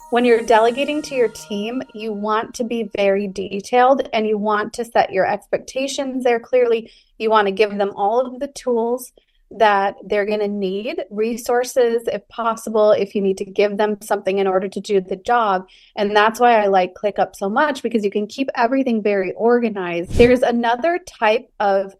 When you're delegating to your team, you want to be very detailed and you want to set your expectations there clearly. You want to give them all of the tools that they're going to need, resources if possible, if you need to give them something in order to do the job. And that's why I like ClickUp so much, because you can keep everything very organized. There's another type of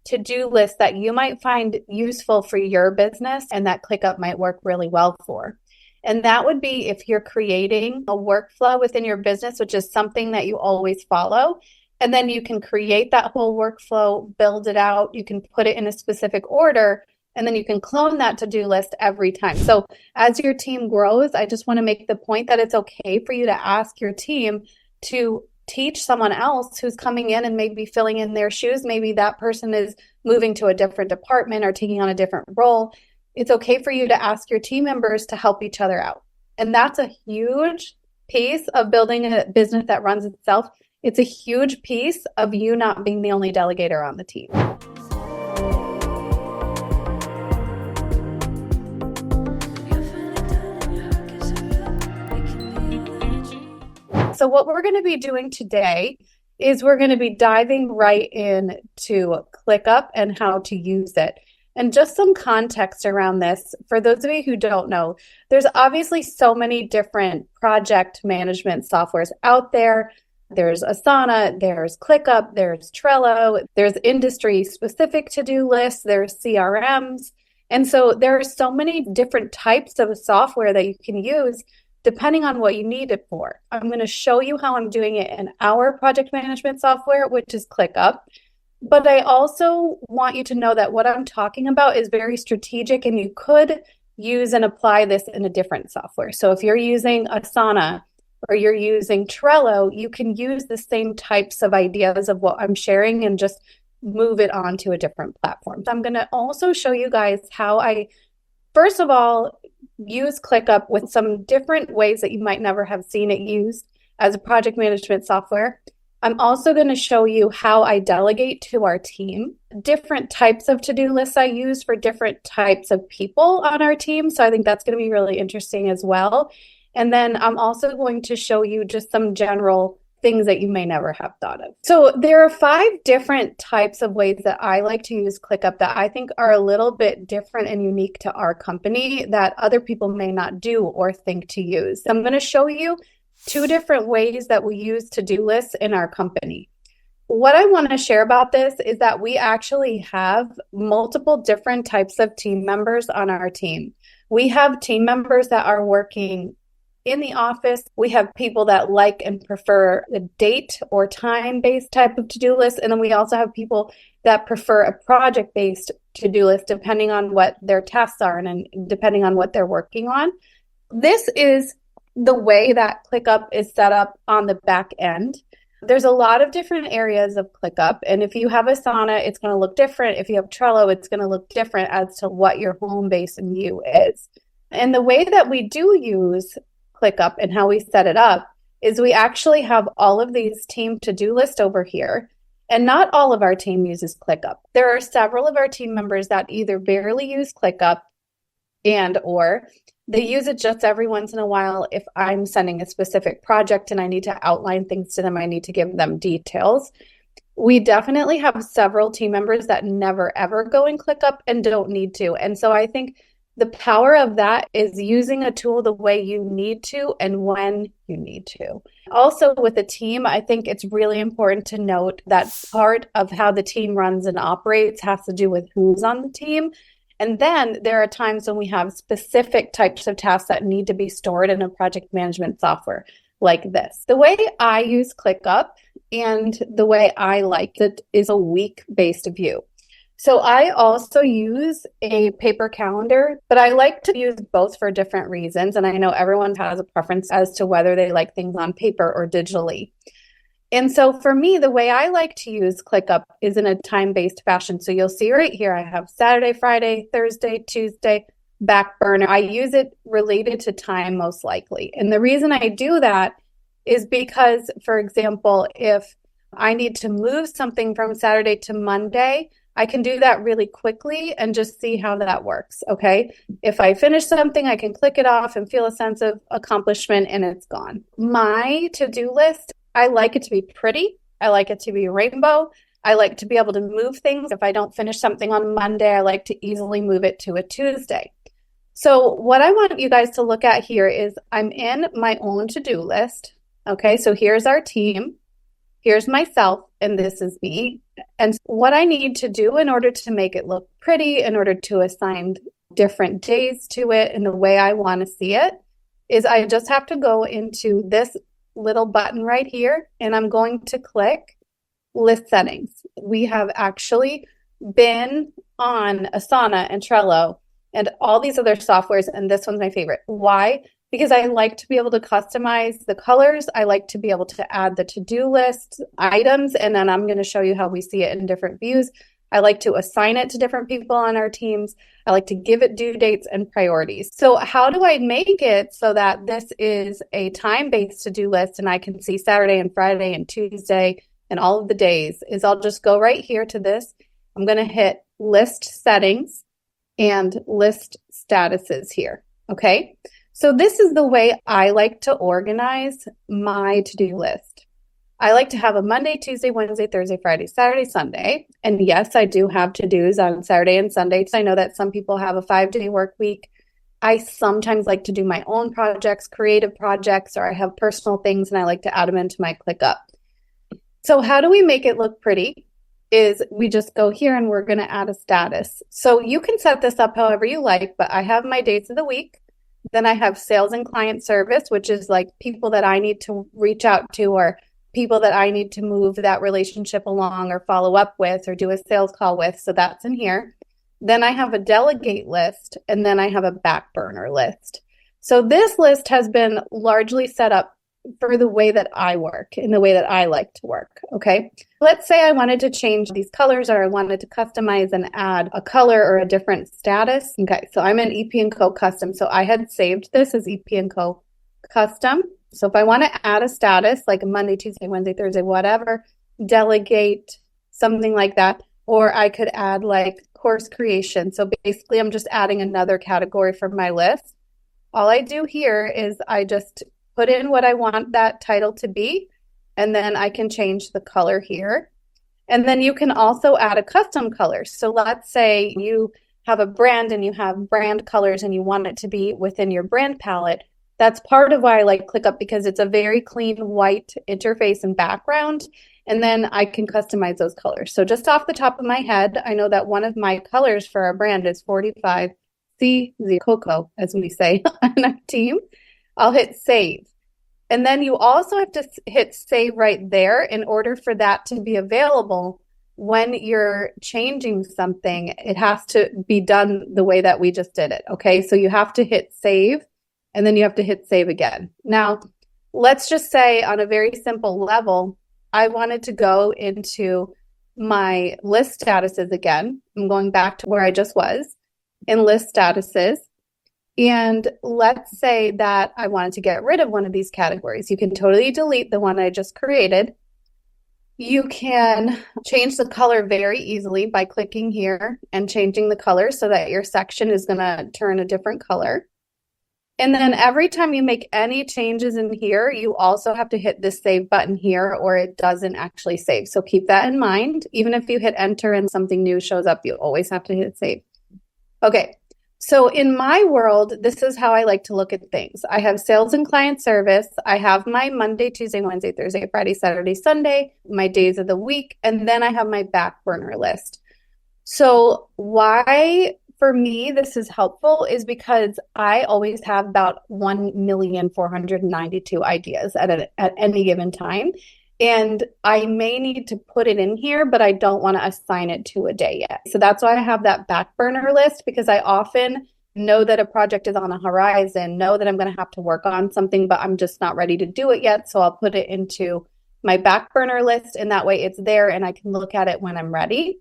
to-do list that you might find useful for your business and that ClickUp might work really well for. And that would be if you're creating a workflow within your business, which is something that you always follow. And then you can create that whole workflow, build it out. You can put it in a specific order, and then you can clone that to-do list every time. So as your team grows, I just want to make the point that it's okay for you to ask your team to teach someone else who's coming in and maybe filling in their shoes. Maybe that person is moving to a different department or taking on a different role. It's okay for you to ask your team members to help each other out. And that's a huge piece of building a business that runs itself. It's a huge piece of you not being the only delegator on the team. So what we're going to be doing today is we're going to be diving right into ClickUp and how to use it. And just some context around this, for those of you who don't know, there's obviously so many different project management softwares out there. There's Asana, there's ClickUp, there's Trello, there's industry-specific to-do lists, there's CRMs. And so there are so many different types of software that you can use depending on what you need it for. I'm going to show you how I'm doing it in our project management software, which is ClickUp. But I also want you to know that what I'm talking about is very strategic, and you could use and apply this in a different software. So if you're using Asana or you're using Trello, you can use the same types of ideas of what I'm sharing and just move it on to a different platform. So I'm going to also show you guys how I, first of all, use ClickUp with some different ways that you might never have seen it used as a project management software. I'm also going to show you how I delegate to our team, different types of to-do lists I use for different types of people on our team. So I think that's going to be really interesting as well. And then I'm also going to show you just some general things that you may never have thought of. So there are 5 different types of ways that I like to use ClickUp that I think are a little bit different and unique to our company that other people may not do or think to use. I'm going to show you 2 different ways that we use to-do lists in our company. What I want to share about this is that we actually have multiple different types of team members on our team. We have team members that are working in the office. We have people that like and prefer the date or time-based type of to-do list. And then we also have people that prefer a project-based to-do list, depending on what their tasks are and depending on what they're working on. This is the way that ClickUp is set up on the back end. There's a lot of different areas of ClickUp. And if you have Asana, it's going to look different. If you have Trello, it's going to look different as to what your home base and view is. And the way that we do use ClickUp and how we set it up is we actually have all of these team to-do lists over here. And not all of our team uses ClickUp. There are several of our team members that either barely use ClickUp or they use it just every once in a while. If I'm sending a specific project and I need to outline things to them, I need to give them details. We definitely have several team members that never ever go in ClickUp and don't need to. And so I think the power of that is using a tool the way you need to and when you need to. Also with a team, I think it's really important to note that part of how the team runs and operates has to do with who's on the team. And then there are times when we have specific types of tasks that need to be stored in a project management software like this. The way I use ClickUp and the way I like it is a week-based view. So I also use a paper calendar, but I like to use both for different reasons. And I know everyone has a preference as to whether they like things on paper or digitally. And so for me, the way I like to use ClickUp is in a time-based fashion. So you'll see right here, I have Saturday, Friday, Thursday, Tuesday, back burner. I use it related to time most likely. And the reason I do that is because, for example, if I need to move something from Saturday to Monday, I can do that really quickly and just see how that works, okay? If I finish something, I can click it off and feel a sense of accomplishment and it's gone. My to-do list, I like it to be pretty. I like it to be rainbow. I like to be able to move things. If I don't finish something on Monday, I like to easily move it to a Tuesday. So what I want you guys to look at here is I'm in my own to-do list. Okay, so here's our team. Here's myself, and this is me. And what I need to do in order to make it look pretty, in order to assign different days to it in the way I want to see it, is I just have to go into this little button right here, and I'm going to click List Settings. We have actually been on Asana and Trello and all these other softwares, and this one's my favorite. Why? Because I like to be able to customize the colors. I like to be able to add the to-do list items, and then I'm going to show you how we see it in different views. I like to assign it to different people on our teams. I like to give it due dates and priorities. So how do I make it so that this is a time-based to-do list and I can see Saturday and Friday and Tuesday and all of the days? Is I'll just go right here to this. I'm going to hit List Settings and List Statuses here, okay? So this is the way I like to organize my to-do list. I like to have a Monday, Tuesday, Wednesday, Thursday, Friday, Saturday, Sunday. And yes, I do have to-dos on Saturday and Sunday. I know that some people have a 5-day work week. I sometimes like to do my own projects, creative projects, or I have personal things and I like to add them into my ClickUp. So how do we make it look pretty? Is we just go here and we're going to add a status. So you can set this up however you like, but I have my days of the week. Then I have sales and client service, which is like people that I need to reach out to or people that I need to move that relationship along or follow up with or do a sales call with. So that's in here. Then I have a delegate list, and then I have a back burner list. So this list has been largely set up for the way that I work, in the way that I like to work, okay? Let's say I wanted to change these colors or I wanted to customize and add a color or a different status. Okay, so I'm in EP & Co. Custom. So I had saved this as EP & Co. Custom. So if I want to add a status, like a Monday, Tuesday, Wednesday, Thursday, whatever, delegate, something like that, or I could add like course creation. So basically I'm just adding another category for my list. All I do here is I just put in what I want that title to be, and then I can change the color here. And then you can also add a custom color. So let's say you have a brand and you have brand colors and you want it to be within your brand palette. That's part of why I like ClickUp, because it's a very clean white interface and background, and then I can customize those colors. So just off the top of my head, I know that one of my colors for our brand is 45C Cocoa, as we say on our team. I'll hit save. And then you also have to hit save right there in order for that to be available when you're changing something. It has to be done the way that we just did it. Okay, so you have to hit save and then you have to hit save again. Now, let's just say on a very simple level, I wanted to go into my list statuses again. I'm going back to where I just was in list statuses. And let's say that I wanted to get rid of one of these categories. You can totally delete the one I just created. You can change the color very easily by clicking here and changing the color so that your section is going to turn a different color. And then every time you make any changes in here, you also have to hit this save button here or it doesn't actually save. So keep that in mind. Even if you hit enter and something new shows up, you always have to hit save. Okay. So in my world, this is how I like to look at things. I have sales and client service. I have my Monday, Tuesday, Wednesday, Thursday, Friday, Saturday, Sunday, my days of the week, and then I have my back burner list. So why, for me, this is helpful is because I always have about 1,492 ideas at any given time. And I may need to put it in here, but I don't want to assign it to a day yet. So that's why I have that back burner list, because I often know that a project is on a horizon, know that I'm going to have to work on something, but I'm just not ready to do it yet. So I'll put it into my back burner list, and that way it's there and I can look at it when I'm ready.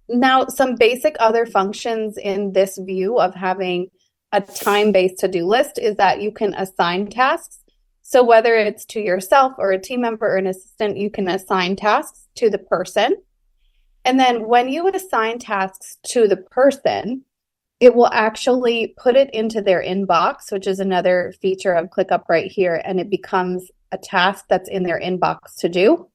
Now, some basic other functions in this view of having a time-based to-do list is that you can assign tasks. So whether it's to yourself or a team member or an assistant, you can assign tasks to the person. And then when you assign tasks to the person, it will actually put it into their inbox, which is another feature of ClickUp right here. And it becomes a task that's in their inbox to do.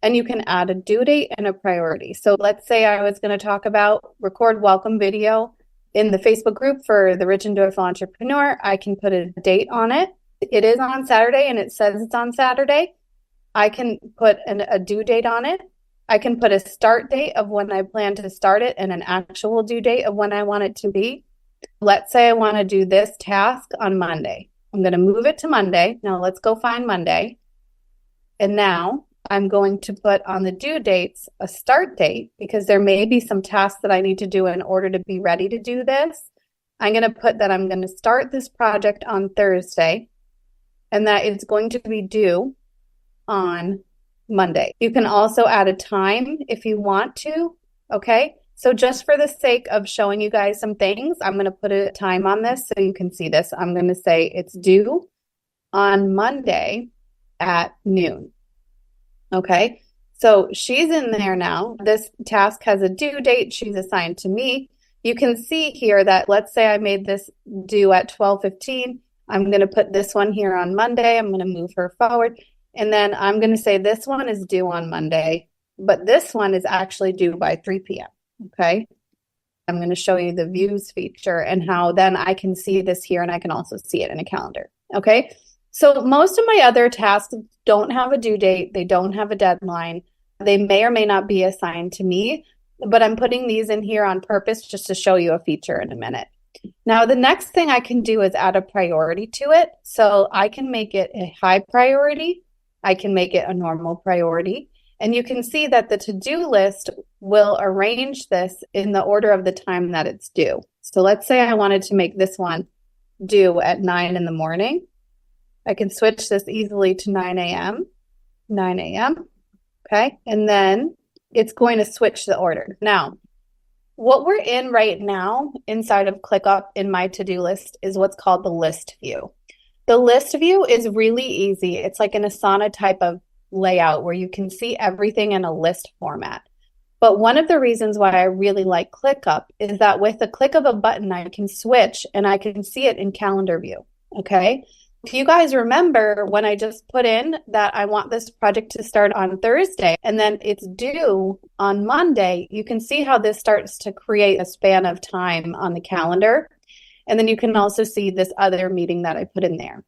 And you can add a due date and a priority. So let's say I was going to talk about record welcome video in the Facebook group for the Rich and Joyful Entrepreneur. I can put a date on it. It is on Saturday and it says it's on Saturday. I can put a due date on it. I can put a start date of when I plan to start it and an actual due date of when I want it to be. Let's say I want to do this task on Monday. I'm going to move it to Monday. Now let's go find Monday. And now I'm going to put on the due dates a start date because there may be some tasks that I need to do in order to be ready to do this. I'm going to put that I'm going to start this project on Thursday and that it's going to be due on Monday. You can also add a time if you want to, okay? So just for the sake of showing you guys some things, I'm going to put a time on this so you can see this. I'm going to say it's due on Monday at noon. Okay, so she's in there now. This task has a due date. She's assigned to me. You can see here that let's say I made this due at 12:15. I'm going to put this one here on Monday. I'm going to move her forward. And then I'm going to say this one is due on Monday, but this one is actually due by 3 p.m. Okay, I'm going to show you the views feature and how then I can see this here and I can also see it in a calendar. Okay. So most of my other tasks don't have a due date. They don't have a deadline. They may or may not be assigned to me, but I'm putting these in here on purpose just to show you a feature in a minute. Now, the next thing I can do is add a priority to it. So I can make it a high priority. I can make it a normal priority. And you can see that the to-do list will arrange this in the order of the time that it's due. So let's say I wanted to make this one due at 9 in the morning. I can switch this easily to 9 a.m., 9 a.m., okay? And then it's going to switch the order. Now, what we're in right now inside of ClickUp in my to-do list is what's called the list view. The list view is really easy. It's like an Asana type of layout where you can see everything in a list format. But one of the reasons why I really like ClickUp is that with the click of a button, I can switch and I can see it in calendar view, okay? If you guys remember when I just put in that I want this project to start on Thursday and then it's due on Monday, you can see how this starts to create a span of time on the calendar. And then you can also see this other meeting that I put in there.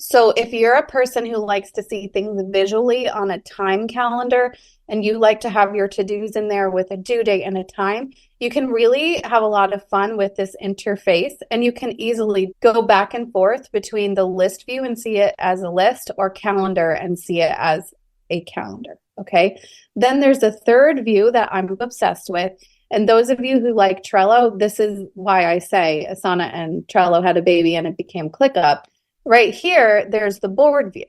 So if you're a person who likes to see things visually on a time calendar and you like to have your to-dos in there with a due date and a time, you can really have a lot of fun with this interface and you can easily go back and forth between the list view and see it as a list or calendar and see it as a calendar, okay? Then there's a third view that I'm obsessed with. And those of you who like Trello, this is why I say Asana and Trello had a baby and it became ClickUp. Right here, there's the board view.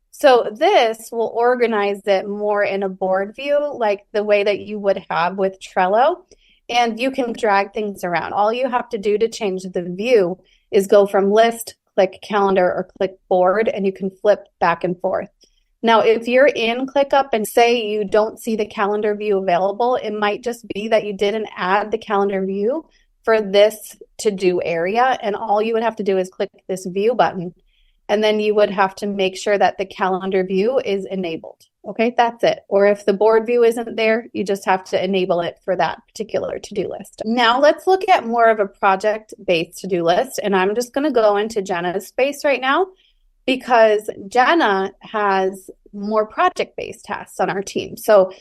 So this will organize it more in a board view, like the way that you would have with Trello. And you can drag things around. All you have to do to change the view is go from list, click calendar, or click board, and you can flip back and forth. Now, if you're in ClickUp and say you don't see the calendar view available, it might just be that you didn't add the calendar view for this to-do area, and all you would have to do is click this view button, and then you would have to make sure that the calendar view is enabled. Okay, that's it. Or if the board view isn't there, you just have to enable it for that particular to-do list. Now let's look at more of a project-based to-do list, and I'm just going to go into Jenna's space right now because Jenna has more project-based tasks on our team. So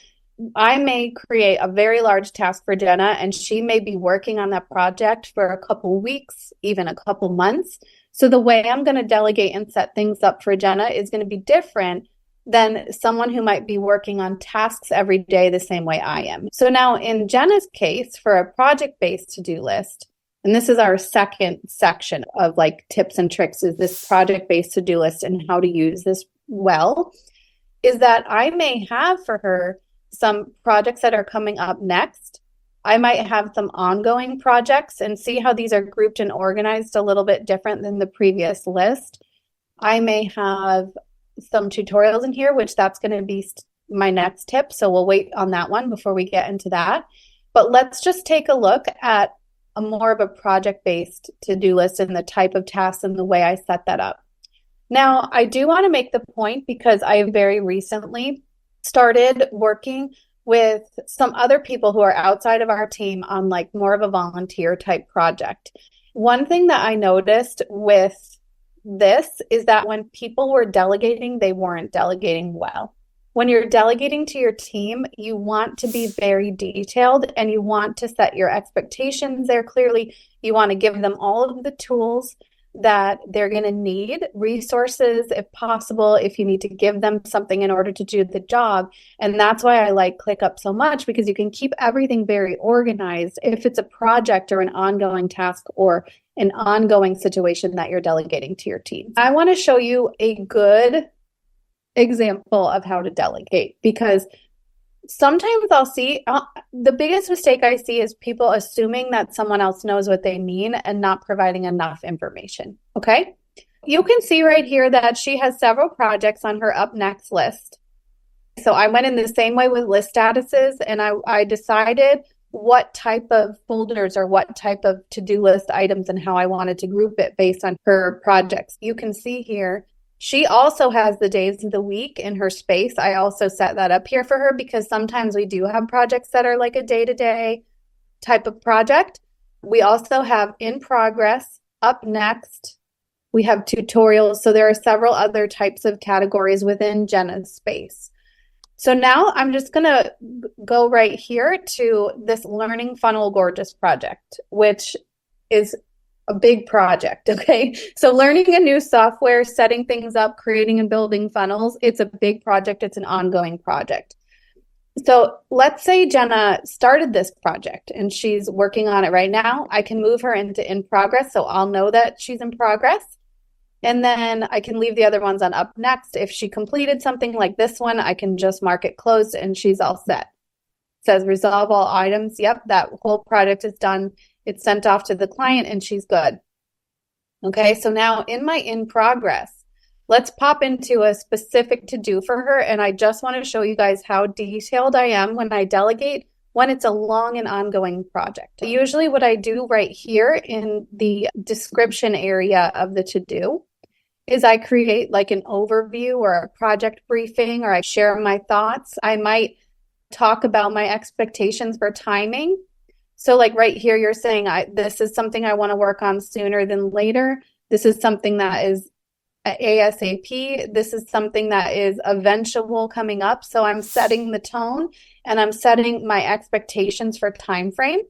I may create a very large task for Jenna, and she may be working on that project for a couple weeks, even a couple months. So the way I'm going to delegate and set things up for Jenna is going to be different than someone who might be working on tasks every day the same way I am. So now in Jenna's case, for a project-based to-do list, and this is our second section of like tips and tricks, is this project-based to-do list and how to use this well, is that I may have for her some projects that are coming up next. I might have some ongoing projects and see how these are grouped and organized a little bit different than the previous list. I may have some tutorials in here, which that's going to be my next tip. So we'll wait on that one before we get into that. But let's just take a look at a more of a project-based to-do list and the type of tasks and the way I set that up. Now, I do want to make the point because I very recently started working with some other people who are outside of our team on like more of a volunteer type project. One thing that I noticed with this is that when people were delegating, they weren't delegating well. When you're delegating to your team, you want to be very detailed and you want to set your expectations there clearly. You want to give them all of the tools that they're going to need, resources if possible, if you need to give them something in order to do the job. And that's why I like ClickUp so much, because you can keep everything very organized if it's a project or an ongoing task or an ongoing situation that you're delegating to your team. I want to show you a good example of how to delegate, because sometimes I'll see the biggest mistake I see is people assuming that someone else knows what they mean and not providing enough information. Okay. You can see right here that she has several projects on her up next list. So I went in the same way with list statuses, and I decided what type of folders or what type of to-do list items and how I wanted to group it based on her projects. You can see here she also has the days of the week in her space. I also set that up here for her because sometimes we do have projects that are like a day-to-day type of project. We also have in progress, up next. We have tutorials. So there are several other types of categories within Jenna's space. So now I'm just going to go right here to this Learning Funnel Gorgeous project, which is a big project, okay? So learning a new software, setting things up, creating and building funnels, it's a big project. It's an ongoing project. So let's say Jenna started this project and she's working on it right now. I can move her into in progress, so I'll know that she's in progress. And then I can leave the other ones on up next. If she completed something like this one, I can just mark it closed and she's all set. It says resolve all items. Yep, that whole project is done. It's sent off to the client and she's good. Okay, so now in my in progress, let's pop into a specific to do for her. And I just want to show you guys how detailed I am when I delegate when it's a long and ongoing project. Usually what I do right here in the description area of the to do is I create like an overview or a project briefing, or I share my thoughts. I might talk about my expectations for timing. So like right here, you're saying, this is something I want to work on sooner than later. This is something that is ASAP. This is something that is eventual coming up. So I'm setting the tone and I'm setting my expectations for time frame.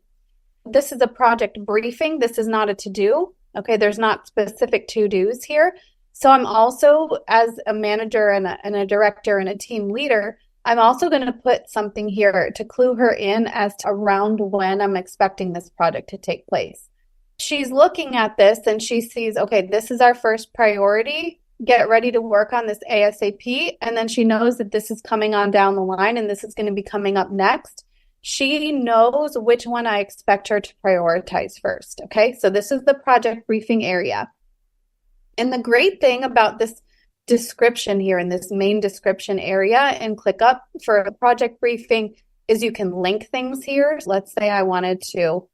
This is a project briefing. This is not a to-do. Okay, there's not specific to-dos here. So I'm also, as a manager and a director and a team leader, I'm also going to put something here to clue her in as to around when I'm expecting this project to take place. She's looking at this and she sees, okay, this is our first priority. Get ready to work on this ASAP. And then she knows that this is coming on down the line and this is going to be coming up next. She knows which one I expect her to prioritize first. Okay, so this is the project briefing area. And the great thing about this description here in this main description area in ClickUp for a project briefing is you can link things here. Let's say I wanted to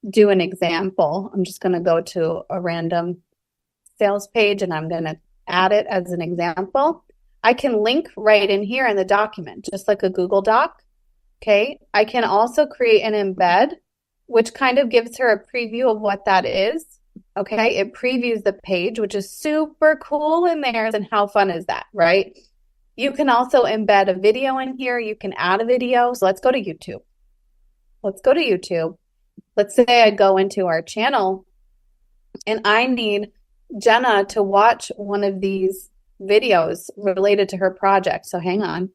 do an example. I'm just going to go to a random sales page and I'm going to add it as an example. I can link right in here in the document, just like a Google Doc. Okay. I can also create an embed, which kind of gives her a preview of what that is. Okay, it previews the page, which is super cool in there. And how fun is that, right? You can also embed a video in here. You can add a video. So let's go to YouTube. Let's go to YouTube. Let's say I go into our channel and I need Jenna to watch one of these videos related to her project. So hang on.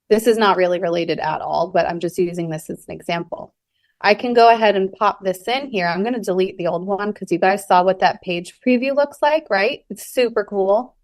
This is not really related at all, but I'm just using this as an example. I can go ahead and pop this in here. I'm going to delete the old one because you guys saw what that page preview looks like, right? It's super cool.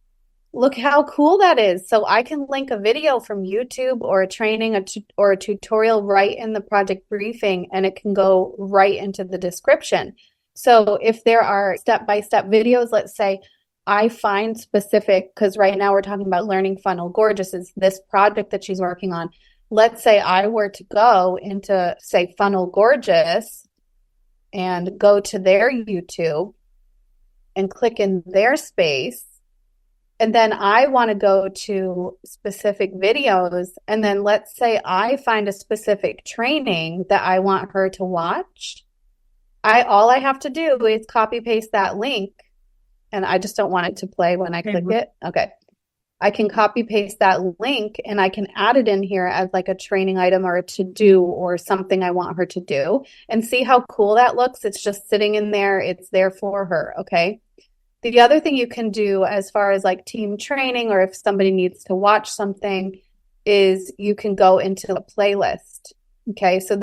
Look how cool that is. So I can link a video from YouTube or a training or a tutorial right in the project briefing, and it can go right into the description. So if there are step-by-step videos, let's say I find specific, because right now we're talking about learning Funnel Gorgeous is this project that she's working on. Let's say I were to go into, say, Funnel Gorgeous and go to their YouTube and click in their space. And then I want to go to specific videos. And then let's say I find a specific training that I want her to watch. All I have to do is copy paste that link. And I just don't want it to play when I click it. Okay. I can copy paste that link and I can add it in here as like a training item or a to-do or something I want her to do, and see how cool that looks. It's just sitting in there. It's there for her. Okay. The other thing you can do as far as like team training, or if somebody needs to watch something, is you can go into a playlist. Okay. So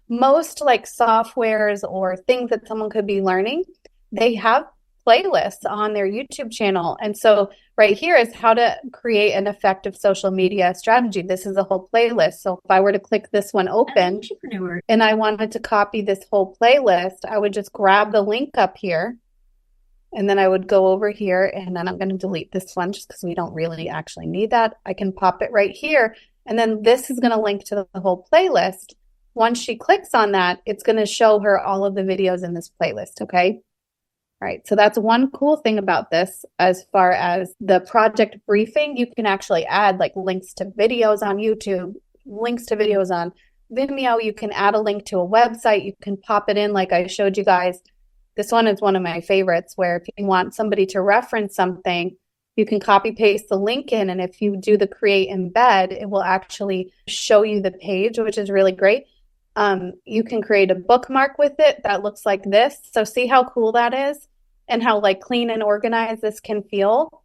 most like softwares or things that someone could be learning, they have playlists on their YouTube channel. And so right here is how to create an effective social media strategy. This is a whole playlist. So if I were to click this one open and I wanted to copy this whole playlist, I would just grab the link up here. And then I would go over here, and then I'm going to delete this one just because we don't really actually need that. I can pop it right here. And then this is going to link to the whole playlist. Once she clicks on that, it's going to show her all of the videos in this playlist. Okay. All right. So that's one cool thing about this. As far as the project briefing, you can actually add like links to videos on YouTube, links to videos on Vimeo. You can add a link to a website. You can pop it in like I showed you guys. This one is one of my favorites, where if you want somebody to reference something, you can copy paste the link in. And if you do the create embed, it will actually show you the page, which is really great. You can create a bookmark with it that looks like this. So see how cool that is and how like clean and organized this can feel.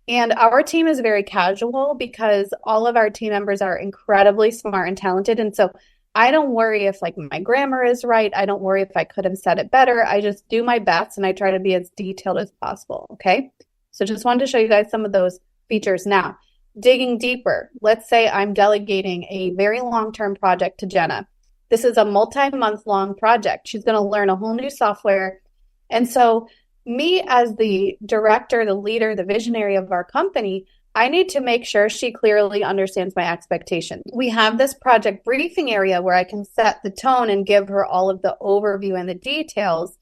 And our team is very casual because all of our team members are incredibly smart and talented. And so I don't worry if like my grammar is right. I don't worry if I could have said it better. I just do my best and I try to be as detailed as possible. Okay. So just wanted to show you guys some of those features. Now, digging deeper, let's say I'm delegating a very long-term project to Jenna. This is a multi-month long project. She's going to learn a whole new software. And so me as the director, the leader, the visionary of our company, I need to make sure she clearly understands my expectation. We have this project briefing area where I can set the tone and give her all of the overview and the details.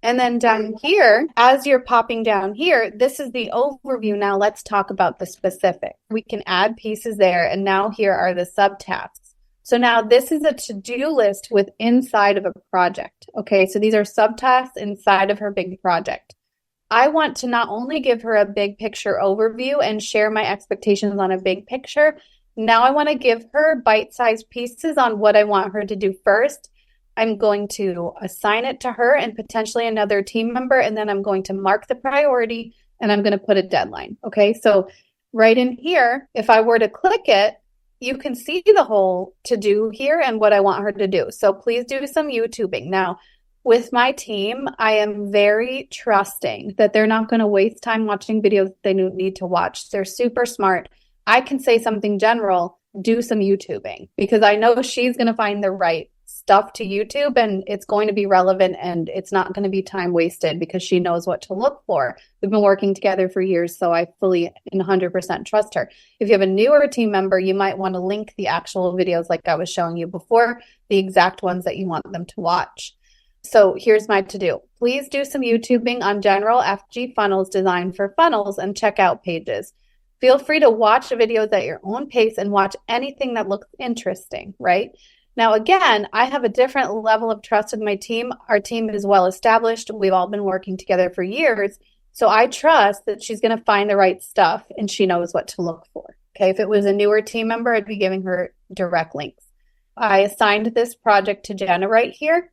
And then down here, as you're popping down here, this is the overview. Now let's talk about the specific. We can add pieces there. And now here are the subtasks. So now this is a to-do list with inside of a project. Okay, so these are subtasks inside of her big project. I want to not only give her a big picture overview and share my expectations on a big picture. Now I want to give her bite-sized pieces on what I want her to do first. I'm going to assign it to her and potentially another team member, and then I'm going to mark the priority and I'm going to put a deadline. Okay, so right in here, if I were to click it, you can see the whole to-do here and what I want her to do. So please do some YouTubing. Now, with my team, I am very trusting that they're not going to waste time watching videos they need to watch. They're super smart. I can say something general, do some YouTubing, because I know she's going to find the right stuff to YouTube and it's going to be relevant and it's not going to be time wasted because she knows what to look for. We've been working together for years, so I fully and 100% trust her. If you have a newer team member, you might want to link the actual videos like I was showing you before, the exact ones that you want them to watch. So here's my to-do. Please do some YouTubing on general FG funnels designed for funnels and checkout pages. Feel free to watch videos at your own pace and watch anything that looks interesting, right? Now, again, I have a different level of trust with my team. Our team is well established. We've all been working together for years. So I trust that she's going to find the right stuff and she knows what to look for. Okay, if it was a newer team member, I'd be giving her direct links. I assigned this project to Jenna right here.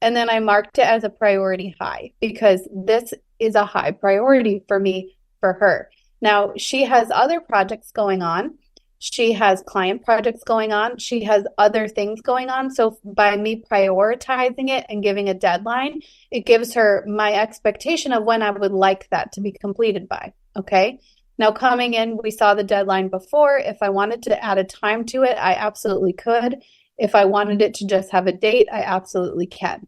And then I marked it as a priority high because this is a high priority for me, for her. Now, she has other projects going on. She has client projects going on. She has other things going on. So by me prioritizing it and giving a deadline, it gives her my expectation of when I would like that to be completed by. Okay. Now coming in, we saw the deadline before. If I wanted to add a time to it, I absolutely could. If I wanted it to just have a date, I absolutely can.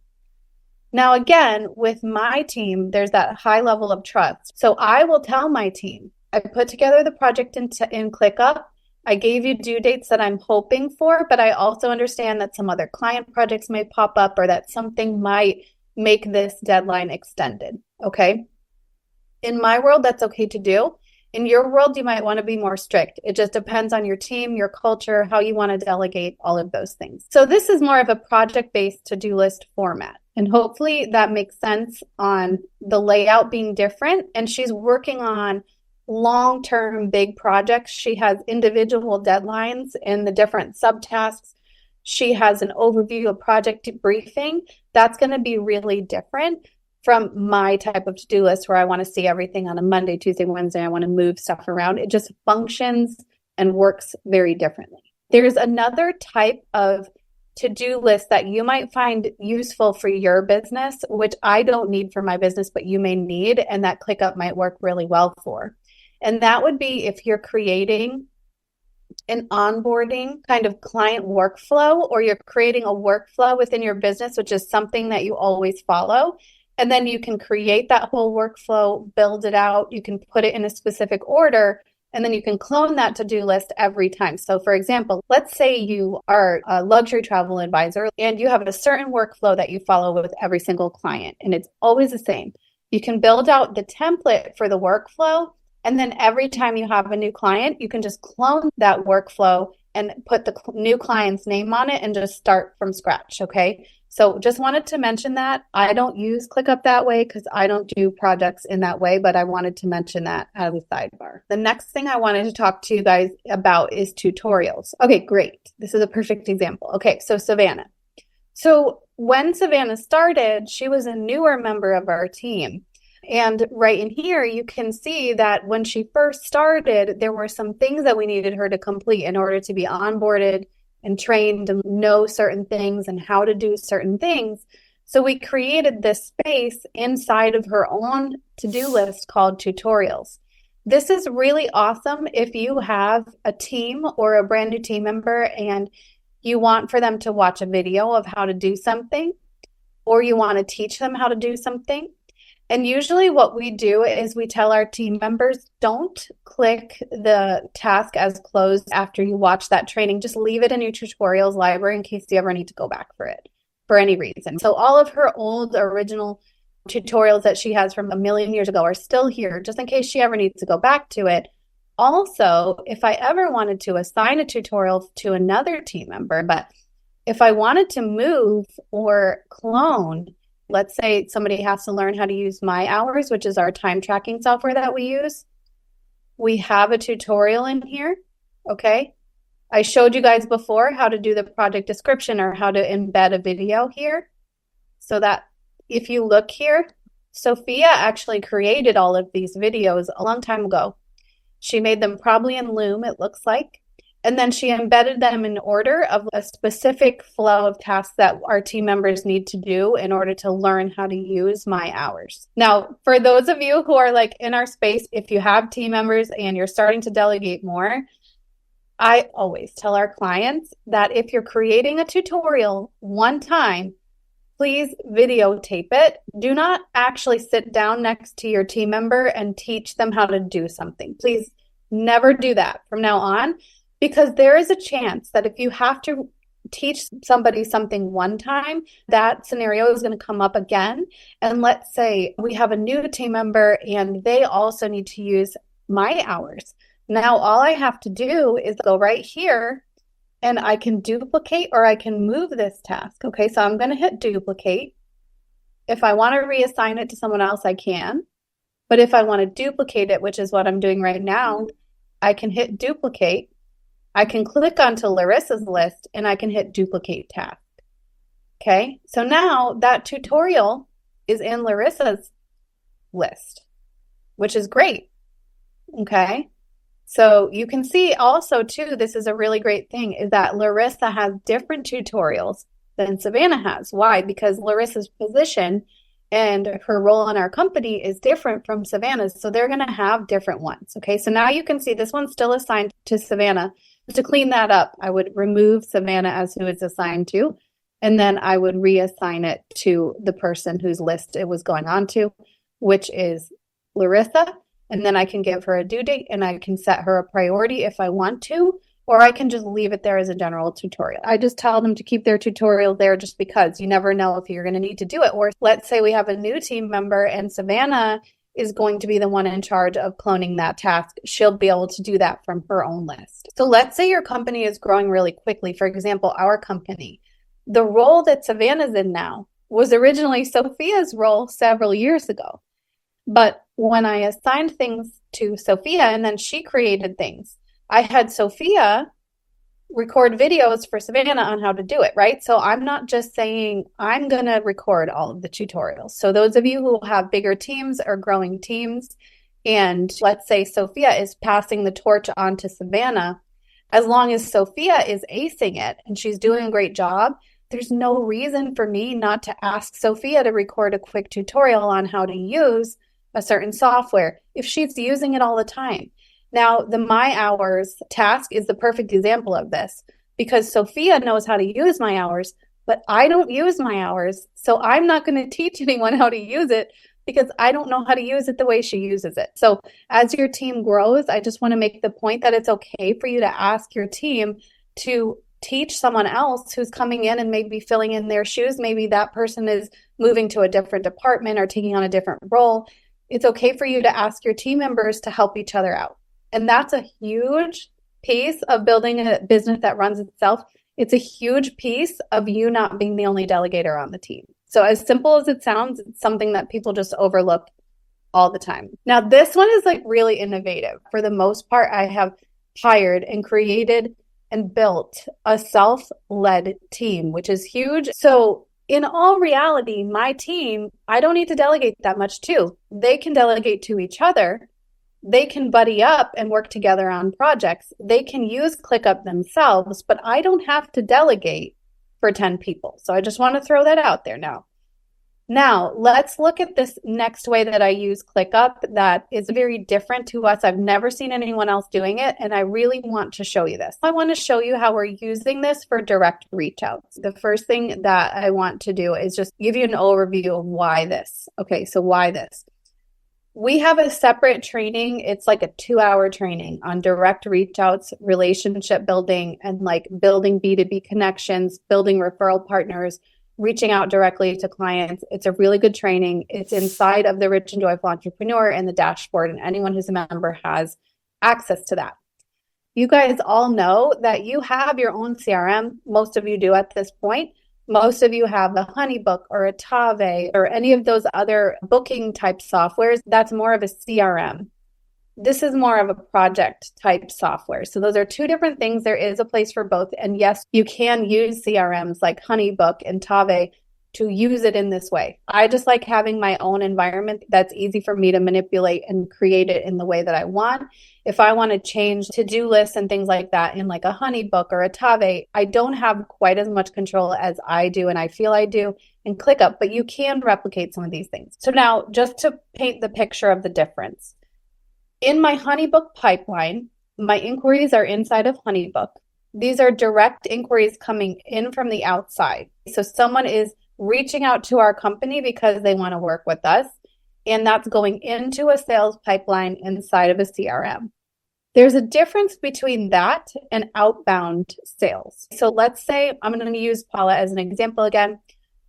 Now, again, with my team, there's that high level of trust. So I will tell my team, I put together the project in ClickUp. I gave you due dates that I'm hoping for, but I also understand that some other client projects may pop up or that something might make this deadline extended. Okay. In my world, that's okay to do. In your world, you might want to be more strict. It just depends on your team, your culture, how you want to delegate, all of those things. So this is more of a project-based to-do list format. And hopefully that makes sense on the layout being different. And she's working on long-term big projects. She has individual deadlines in the different subtasks. She has an overview, a project briefing. That's going to be really different from my type of to-do list where I want to see everything on a Monday, Tuesday, Wednesday. I want to move stuff around. It just functions and works very differently. There's another type of to-do list that you might find useful for your business, which I don't need for my business, but you may need, and that ClickUp might work really well for. And that would be if you're creating an onboarding kind of client workflow, or you're creating a workflow within your business, which is something that you always follow. And then you can create that whole workflow, build it out. You can put it in a specific order, and then you can clone that to-do list every time. So for example, let's say you are a luxury travel advisor and you have a certain workflow that you follow with every single client, and it's always the same. You can build out the template for the workflow, and then every time you have a new client, you can just clone that workflow and put the new client's name on it and just start from scratch, okay? So just wanted to mention that. I don't use ClickUp that way because I don't do projects in that way, but I wanted to mention that as a sidebar. The next thing I wanted to talk to you guys about is tutorials. Okay, great. This is a perfect example. Okay, so Savannah. So when Savannah started, she was a newer member of our team. And right in here, you can see that when she first started, there were some things that we needed her to complete in order to be onboarded and trained to know certain things and how to do certain things. So we created this space inside of her own to-do list called tutorials. This is really awesome if you have a team or a brand new team member and you want for them to watch a video of how to do something, or you want to teach them how to do something. And usually what we do is we tell our team members, don't click the task as closed after you watch that training. Just leave it in your tutorials library in case you ever need to go back for it for any reason. So all of her old original tutorials that she has from a million years ago are still here, just in case she ever needs to go back to it. Also, if I ever wanted to assign a tutorial to another team member, but if I wanted to move or clone, let's say somebody has to learn how to use My Hours, which is our time tracking software that we use. We have a tutorial in here, okay? I showed you guys before how to do the project description or how to embed a video here. So that if you look here, Sophia actually created all of these videos a long time ago. She made them probably in Loom, it looks like. And then she embedded them in order of a specific flow of tasks that our team members need to do in order to learn how to use My Hours. Now, for those of you who are like in our space, if you have team members and you're starting to delegate more, I always tell our clients that if you're creating a tutorial one time, please videotape it. Do not actually sit down next to your team member and teach them how to do something. Please never do that from now on. Because there is a chance that if you have to teach somebody something one time, that scenario is going to come up again. And let's say we have a new team member and they also need to use My Hours. Now, all I have to do is go right here and I can duplicate or I can move this task. Okay, so I'm going to hit duplicate. If I want to reassign it to someone else, I can. But if I want to duplicate it, which is what I'm doing right now, I can hit duplicate. I can click onto Larissa's list and I can hit duplicate task. Okay, so now that tutorial is in Larissa's list, which is great. Okay, so you can see also too, this is a really great thing, is that Larissa has different tutorials than Savannah has. Why? Because Larissa's position and her role in our company is different from Savannah's, so they're going to have different ones. Okay, so now you can see this one's still assigned to Savannah. To clean that up, I would remove Savannah as who it's assigned to. And then I would reassign it to the person whose list it was going on to, which is Larissa. And then I can give her a due date and I can set her a priority if I want to, or I can just leave it there as a general tutorial. I just tell them to keep their tutorial there just because you never know if you're going to need to do it. Or let's say we have a new team member and Savannah is going to be the one in charge of cloning that task. She'll be able to do that from her own list. So let's say your company is growing really quickly. For example, our company. The role that Savannah's in now was originally Sophia's role several years ago. But when I assigned things to Sophia and then she created things, I had Sophia record videos for Savannah on how to do it, right? So I'm not just saying I'm going to record all of the tutorials. So those of you who have bigger teams or growing teams, and let's say Sophia is passing the torch on to Savannah, as long as Sophia is acing it and she's doing a great job, there's no reason for me not to ask Sophia to record a quick tutorial on how to use a certain software if she's using it all the time. Now, the My Hours task is the perfect example of this because Sophia knows how to use My Hours, but I don't use My Hours. So I'm not going to teach anyone how to use it because I don't know how to use it the way she uses it. So as your team grows, I just want to make the point that it's okay for you to ask your team to teach someone else who's coming in and maybe filling in their shoes. Maybe that person is moving to a different department or taking on a different role. It's okay for you to ask your team members to help each other out. And that's a huge piece of building a business that runs itself. It's a huge piece of you not being the only delegator on the team. So as simple as it sounds, it's something that people just overlook all the time. Now, this one is like really innovative. For the most part, I have hired and created and built a self-led team, which is huge. So in all reality, my team, I don't need to delegate that much to. They can delegate to each other. They can buddy up and work together on projects. They can use ClickUp themselves, but I don't have to delegate for 10 people. So I just want to throw that out there now. Now, let's look at this next way that I use ClickUp that is very different to us. I've never seen anyone else doing it, and I really want to show you this. I want to show you how we're using this for direct reach outs. The first thing that I want to do is just give you an overview of why this. Okay, so why this? We have a separate training. It's like a 2-hour training on direct reach outs, relationship building, and like building B2B connections, building referral partners, reaching out directly to clients. It's a really good training. It's inside of the Rich and Joyful Entrepreneur and the dashboard, and anyone who's a member has access to that. You guys all know that you have your own CRM. Most of you do at this point. Most of you have a Honeybook or a Tave or any of those other booking type softwares. That's more of a CRM. This is more of a project type software. So those are two different things. There is a place for both. And yes, you can use CRMs like Honeybook and Tave to use it in this way. I just like having my own environment that's easy for me to manipulate and create it in the way that I want. If I want to change to-do lists and things like that in like a Honeybook or a Tave, I don't have quite as much control as I do and I feel I do in ClickUp, but you can replicate some of these things. So now just to paint the picture of the difference. In my Honeybook pipeline, my inquiries are inside of Honeybook. These are direct inquiries coming in from the outside. So someone is reaching out to our company because they want to work with us, and that's going into a sales pipeline inside of a CRM. There's a difference between that and outbound sales. So let's say, I'm going to use Paula as an example again.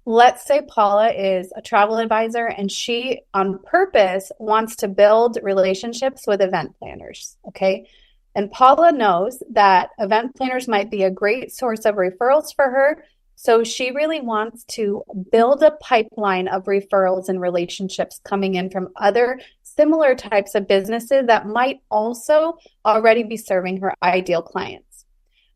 Let's say Paula is a travel advisor and she on purpose wants to build relationships with event planners, okay? And Paula knows that event planners might be a great source of referrals for her. So she really wants to build a pipeline of referrals and relationships coming in from other similar types of businesses that might also already be serving her ideal clients.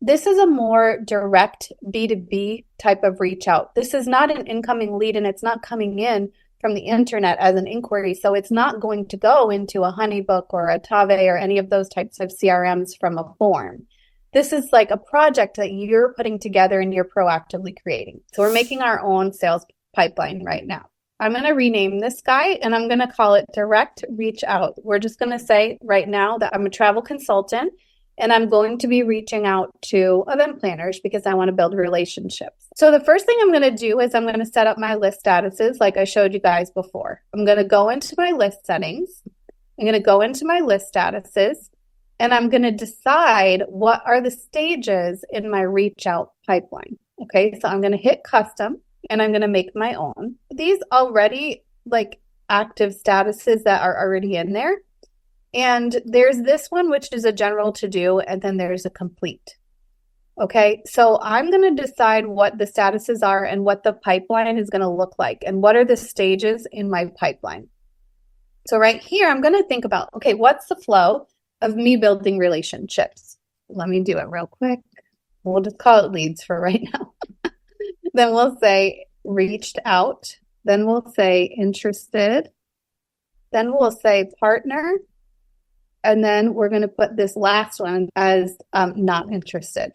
This is a more direct B2B type of reach out. This is not an incoming lead and it's not coming in from the internet as an inquiry. So it's not going to go into a Honeybook or a Tave or any of those types of CRMs from a form. This is like a project that you're putting together and you're proactively creating. So we're making our own sales pipeline right now. I'm going to rename this guy and I'm going to call it direct reach out. We're just going to say right now that I'm a travel consultant And I'm going to be reaching out to event planners because I want to build relationships. So the first thing I'm going to do is I'm going to set up my list statuses like I showed you guys before. I'm going to go into my list settings. I'm going to go into my list statuses, and I'm going to decide what are the stages in my reach out pipeline. Okay, so I'm going to hit custom and I'm going to make my own. These already like active statuses that are already in there. And there's this one, which is a general to do, and then there's a complete. Okay, so I'm going to decide what the statuses are and what the pipeline is going to look like and what are the stages in my pipeline. So right here, I'm going to think about, okay, what's the flow of me building relationships? Let me do it real quick. We'll just call it leads for right now. Then we'll say reached out. Then we'll say interested. Then we'll say partner. And then we're going to put this last one as not interested.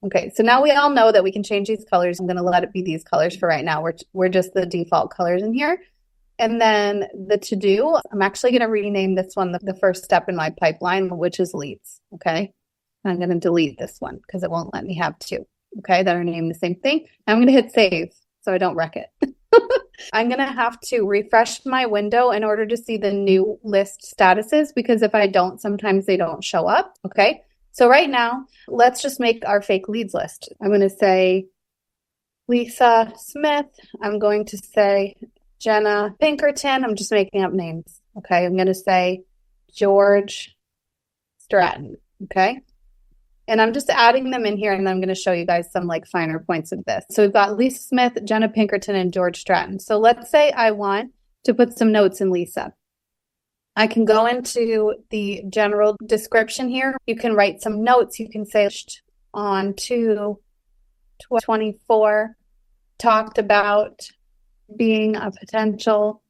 Okay, so now we all know that we can change these colors. I'm going to let it be these colors for right now. We're just the default colors in here. And then the to-do, I'm actually going to rename this one the first step in my pipeline, which is leads. Okay, I'm going to delete this one because it won't let me have two. Okay, that are named the same thing. I'm going to hit save so I don't wreck it. I'm going to have to refresh my window in order to see the new list statuses because if I don't, sometimes they don't show up. Okay, so right now, let's just make our fake leads list. I'm going to say Lisa Smith. I'm going to say Jenna Pinkerton. I'm just making up names. Okay, I'm going to say George Stratton. Okay. And I'm just adding them in here, and I'm going to show you guys some like finer points of this. So we've got Lisa Smith, Jenna Pinkerton, and George Stratton. So let's say I want to put some notes in Lisa. I can go into the general description here. You can write some notes. You can say on 2/24, talked about being a potential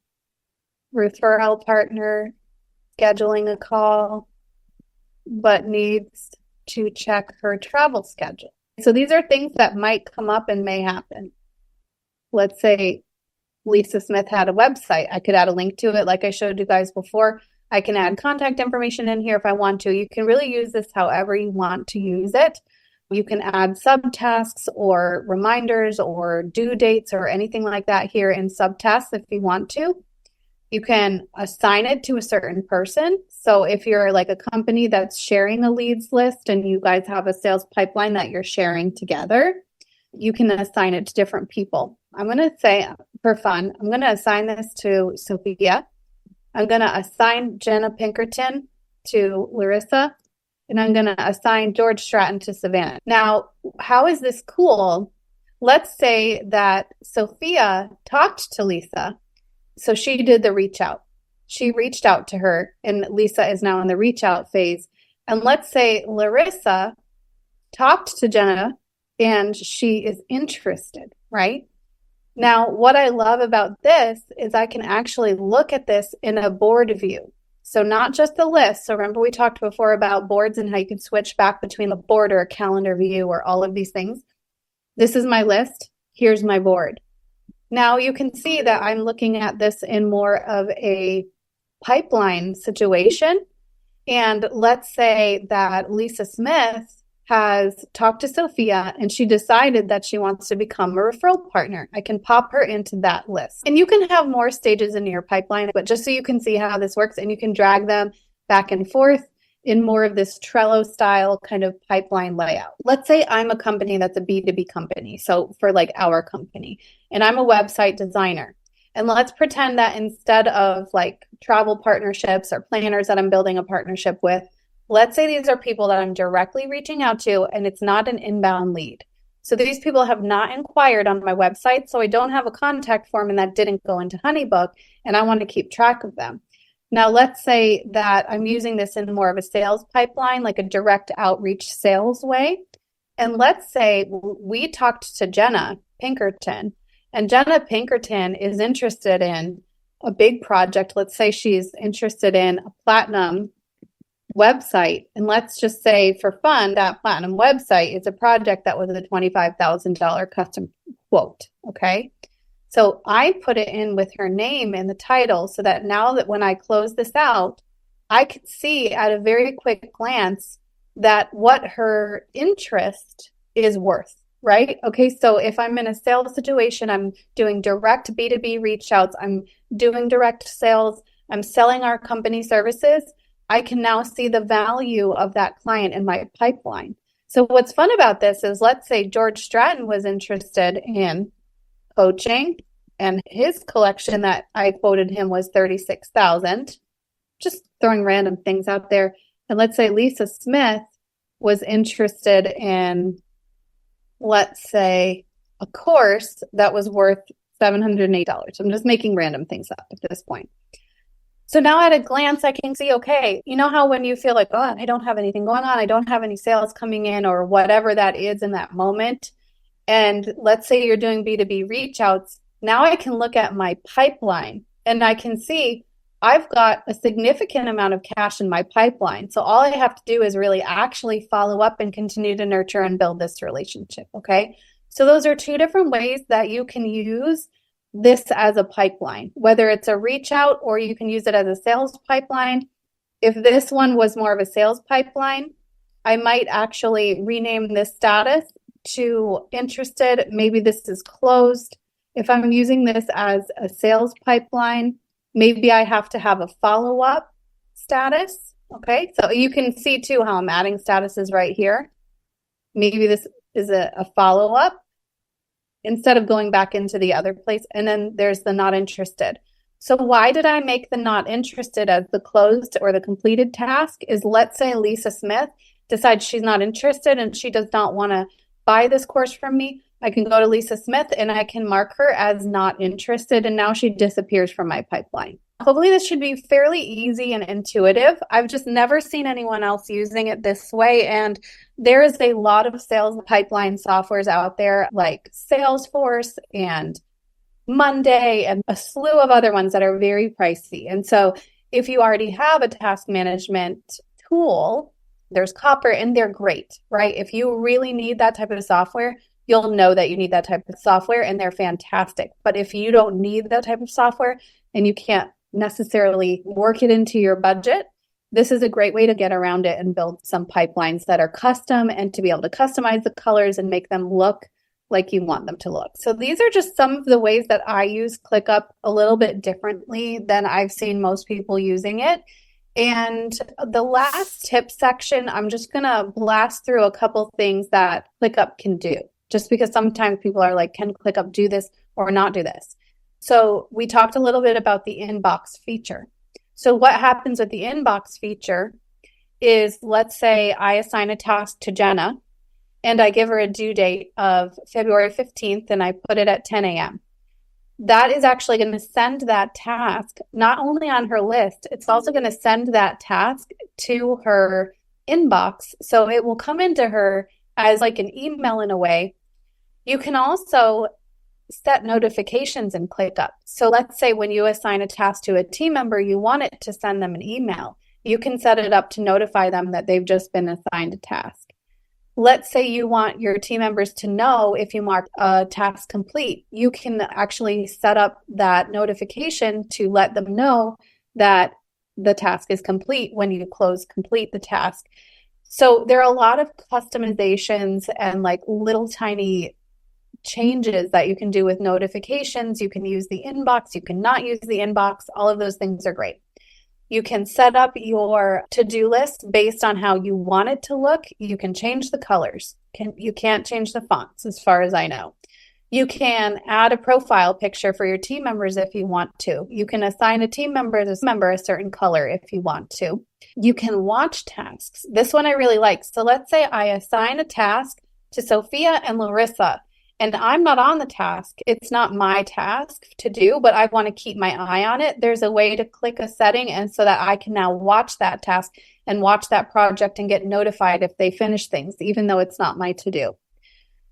referral partner, scheduling a call, but needs to check her travel schedule. So these are things that might come up and may happen. Let's say Lisa Smith had a website. I could add a link to it like I showed you guys before. I can add contact information in here if I want to. You can really use this however you want to use it. You can add subtasks or reminders or due dates or anything like that here in subtasks if you want to. You can assign it to a certain person. So if you're like a company that's sharing a leads list and you guys have a sales pipeline that you're sharing together, you can assign it to different people. I'm going to say for fun, I'm going to assign this to Sophia. I'm going to assign Jenna Pinkerton to Larissa. And I'm going to assign George Stratton to Savannah. Now, how is this cool? Let's say that Sophia talked to Lisa. So she did the reach out. She reached out to her, and Lisa is now in the reach out phase. And let's say Larissa talked to Jenna, and she is interested, right? Now, what I love about this is I can actually look at this in a board view. So not just the list. So remember we talked before about boards and how you can switch back between a board or a calendar view or all of these things. This is my list. Here's my board. Now you can see that I'm looking at this in more of a pipeline situation. And let's say that Lisa Smith has talked to Sophia and she decided that she wants to become a referral partner. I can pop her into that list. And you can have more stages in your pipeline, but just so you can see how this works, and you can drag them back and forth in more of this Trello style kind of pipeline layout. Let's say I'm a company that's a B2B company. So for like our company, and I'm a website designer. And let's pretend that instead of like travel partnerships or planners that I'm building a partnership with, let's say these are people that I'm directly reaching out to and it's not an inbound lead. So these people have not inquired on my website, so I don't have a contact form and that didn't go into Honeybook, and I want to keep track of them. Now, let's say that I'm using this in more of a sales pipeline, like a direct outreach sales way. And let's say we talked to Jenna Pinkerton, and Jenna Pinkerton is interested in a big project. Let's say she's interested in a platinum website. And let's just say for fun, that platinum website is a project that was a $25,000 custom quote. Okay. So I put it in with her name in the title so that now that when I close this out, I could see at a very quick glance that what her interest is worth, right? Okay, so if I'm in a sales situation, I'm doing direct B2B reach outs, I'm doing direct sales, I'm selling our company services, I can now see the value of that client in my pipeline. So what's fun about this is, let's say George Stratton was interested in coaching and his collection that I quoted him was 36,000. Just throwing random things out there. And let's say Lisa Smith was interested in, let's say, a course that was worth $708. I'm just making random things up at this point. So now at a glance, I can see, okay, you know how when you feel like, oh, I don't have anything going on, I don't have any sales coming in, or whatever that is in that moment. And let's say you're doing B2B reach outs. Now I can look at my pipeline and I can see I've got a significant amount of cash in my pipeline. So all I have to do is really actually follow up and continue to nurture and build this relationship. Okay. So those are two different ways that you can use this as a pipeline, whether it's a reach out or you can use it as a sales pipeline. If this one was more of a sales pipeline, I might actually rename this status to interested. Maybe this is closed. If I'm using this as a sales pipeline, maybe I have to have a follow-up status. Okay, so you can see too how I'm adding statuses right here. Maybe this is a follow-up instead of going back into the other place. And then there's the not interested. So why did I make the not interested as the closed or the completed task? Is, let's say Lisa Smith decides she's not interested and she does not want to buy this course from me. I can go to Lisa Smith and I can mark her as not interested, and now she disappears from my pipeline. Hopefully this should be fairly easy and intuitive. I've just never seen anyone else using it this way. And there is a lot of sales pipeline softwares out there like Salesforce and Monday and a slew of other ones that are very pricey. And so if you already have a task management tool, there's Copper and they're great, right? If you really need that type of software, you'll know that you need that type of software and they're fantastic. But if you don't need that type of software and you can't necessarily work it into your budget, this is a great way to get around it and build some pipelines that are custom and to be able to customize the colors and make them look like you want them to look. So these are just some of the ways that I use ClickUp a little bit differently than I've seen most people using it. And the last tip section, I'm just going to blast through a couple things that ClickUp can do, just because sometimes people are like, can ClickUp do this or not do this? So we talked a little bit about the inbox feature. So what happens with the inbox feature is, let's say I assign a task to Jenna and I give her a due date of February 15th and I put it at 10 a.m. That is actually going to send that task not only on her list, it's also going to send that task to her inbox. So it will come into her as like an email in a way. You can also set notifications in ClickUp. So let's say when you assign a task to a team member, you want it to send them an email. You can set it up to notify them that they've just been assigned a task. Let's say you want your team members to know if you mark a task complete. You can actually set up that notification to let them know that the task is complete when you complete the task. So there are a lot of customizations and like little tiny changes that you can do with notifications. You can use the inbox, you can not use the inbox. All of those things are great. You can set up your to-do list based on how you want it to look. You can change the colors. You can't change the fonts as far as I know. You can add a profile picture for your team members if you want to. You can assign a team member a certain color if you want to. You can watch tasks. This one I really like. So let's say I assign a task to Sophia and Larissa, and I'm not on the task. It's not my task to do, but I want to keep my eye on it. There's a way to click a setting and so that I can now watch that task and watch that project and get notified if they finish things, even though it's not my to-do.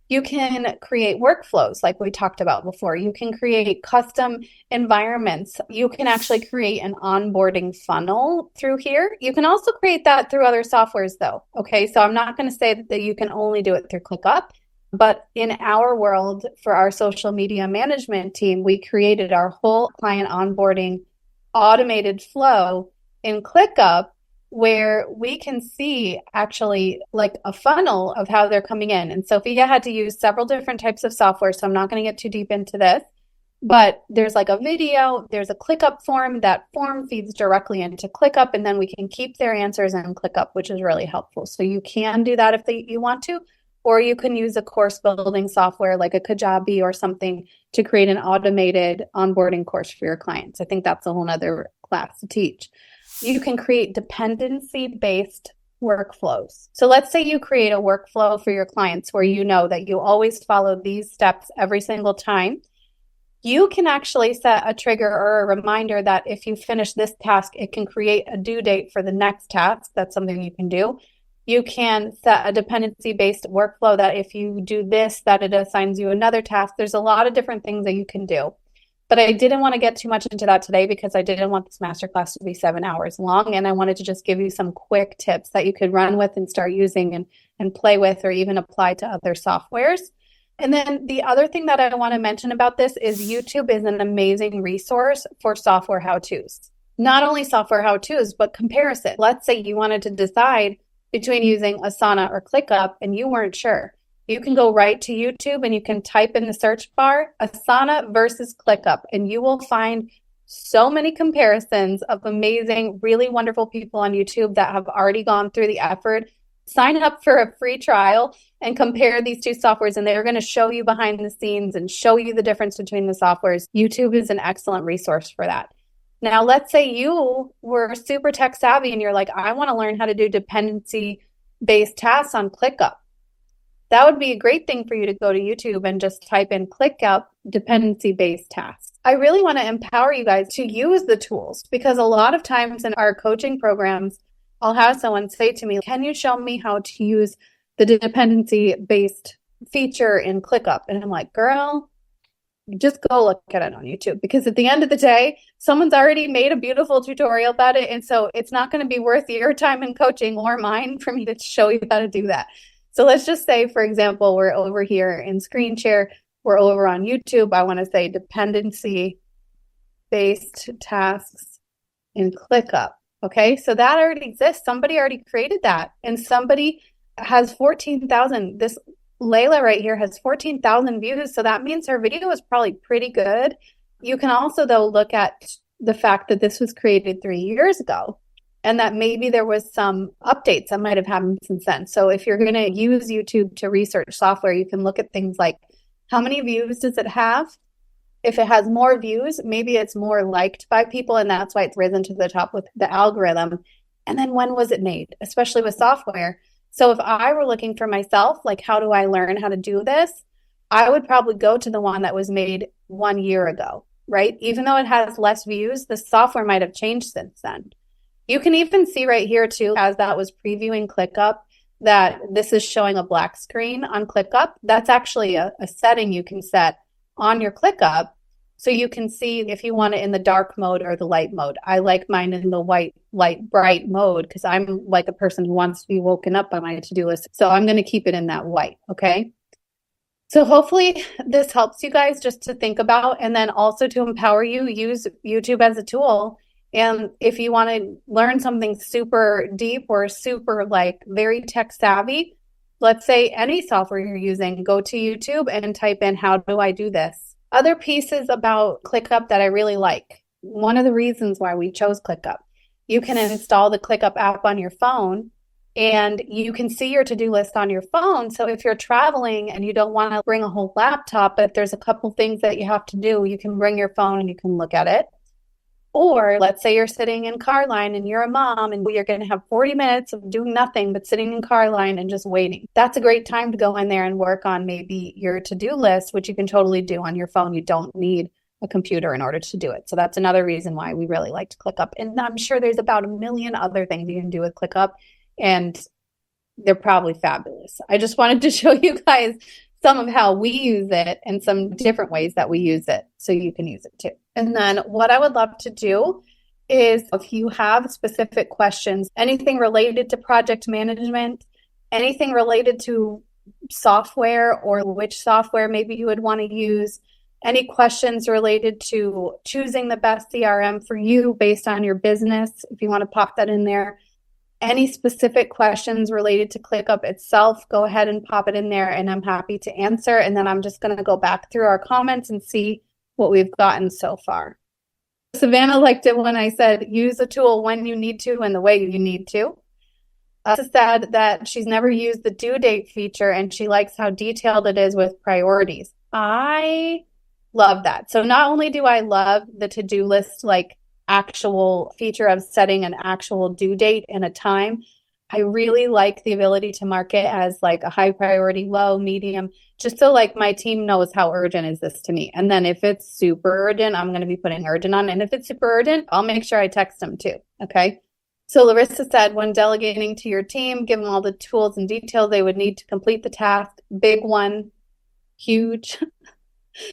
You can create workflows like we talked about before. You can create custom environments. You can actually create an onboarding funnel through here. You can also create that through other softwares though. Okay, so I'm not going to say that you can only do it through ClickUp. But in our world, for our social media management team, we created our whole client onboarding automated flow in ClickUp where we can see actually like a funnel of how they're coming in. And Sophia had to use several different types of software, so I'm not going to get too deep into this. But there's like a video, there's a ClickUp form. That form feeds directly into ClickUp, and then we can keep their answers in ClickUp, which is really helpful. So you can do that if you want to, or you can use a course building software like a Kajabi or something to create an automated onboarding course for your clients. I think that's a whole nother class to teach. You can create dependency-based workflows. So let's say you create a workflow for your clients where you know that you always follow these steps every single time. You can actually set a trigger or a reminder that if you finish this task, it can create a due date for the next task. That's something you can do. You can set a dependency-based workflow that if you do this, that it assigns you another task. There's a lot of different things that you can do. But I didn't want to get too much into that today because I didn't want this masterclass to be 7 hours long. And I wanted to just give you some quick tips that you could run with and start using and play with, or even apply to other softwares. And then the other thing that I want to mention about this is YouTube is an amazing resource for software how-tos. Not only software how-tos, but comparison. Let's say you wanted to decide between using Asana or ClickUp and you weren't sure. You can go right to YouTube and you can type in the search bar, Asana versus ClickUp, and you will find so many comparisons of amazing, really wonderful people on YouTube that have already gone through the effort. Sign up for a free trial and compare these two softwares, and they're going to show you behind the scenes and show you the difference between the softwares. YouTube is an excellent resource for that. Now, let's say you were super tech savvy and you're like, I want to learn how to do dependency-based tasks on ClickUp. That would be a great thing for you to go to YouTube and just type in ClickUp dependency-based tasks. I really want to empower you guys to use the tools, because a lot of times in our coaching programs, I'll have someone say to me, can you show me how to use the dependency-based feature in ClickUp? And I'm like, girl, just go look at it on YouTube, because at the end of the day, someone's already made a beautiful tutorial about it. And so it's not going to be worth your time in coaching or mine for me to show you how to do that. So let's just say, for example, we're over here in screen share, we're over on YouTube. I want to say dependency-based tasks in ClickUp. Okay, so that already exists. Somebody already created that, and somebody has 14,000. This Layla right here has 14,000 views, so that means her video is probably pretty good. You can also, though, look at the fact that this was created 3 years ago, and that maybe there was some updates that might have happened since then. So if you're going to use YouTube to research software, you can look at things like, how many views does it have? If it has more views, maybe it's more liked by people, and that's why it's risen to the top with the algorithm. And then when was it made, especially with software? So if I were looking for myself, like, how do I learn how to do this? I would probably go to the one that was made 1 year ago, right? Even though it has less views, the software might have changed since then. You can even see right here too, as that was previewing ClickUp, that this is showing a black screen on ClickUp. That's actually a setting you can set on your ClickUp, so you can see if you want it in the dark mode or the light mode. I like mine in the white, light, bright mode because I'm like a person who wants to be woken up by my to-do list. So I'm going to keep it in that white, okay? So hopefully this helps you guys just to think about, and then also to empower you, use YouTube as a tool. And if you want to learn something super deep or super like very tech savvy, let's say any software you're using, go to YouTube and type in, how do I do this? Other pieces about ClickUp that I really like. One of the reasons why we chose ClickUp, you can install the ClickUp app on your phone and you can see your to-do list on your phone. So if you're traveling and you don't want to bring a whole laptop, but there's a couple things that you have to do, you can bring your phone and you can look at it. Or let's say you're sitting in car line and you're a mom and you're going to have 40 minutes of doing nothing but sitting in car line and just waiting. That's a great time to go in there and work on maybe your to-do list, which you can totally do on your phone. You don't need a computer in order to do it. So that's another reason why we really liked ClickUp. And I'm sure there's about a million other things you can do with ClickUp, and they're probably fabulous. I just wanted to show you guys some of how we use it and some different ways that we use it so you can use it too. And then what I would love to do is, if you have specific questions, anything related to project management, anything related to software or which software maybe you would want to use, any questions related to choosing the best CRM for you based on your business, if you want to pop that in there, Any specific questions related to ClickUp itself, go ahead and pop it in there and I'm happy to answer. And then I'm just going to go back through our comments and see what we've gotten so far. Savannah liked it when I said, use a tool when you need to and the way you need to. Said that she's never used the due date feature and she likes how detailed it is with priorities. I love that. So not only do I love the to-do list, like actual feature of setting an actual due date and a time, I really like the ability to mark it as like a high priority, low, medium, just so like my team knows how urgent is this to me. And then if it's super urgent, I'm going to be putting urgent on. And if it's super urgent, I'll make sure I text them too. Okay. So Larissa said, when delegating to your team, give them all the tools and details they would need to complete the task. Big one, huge.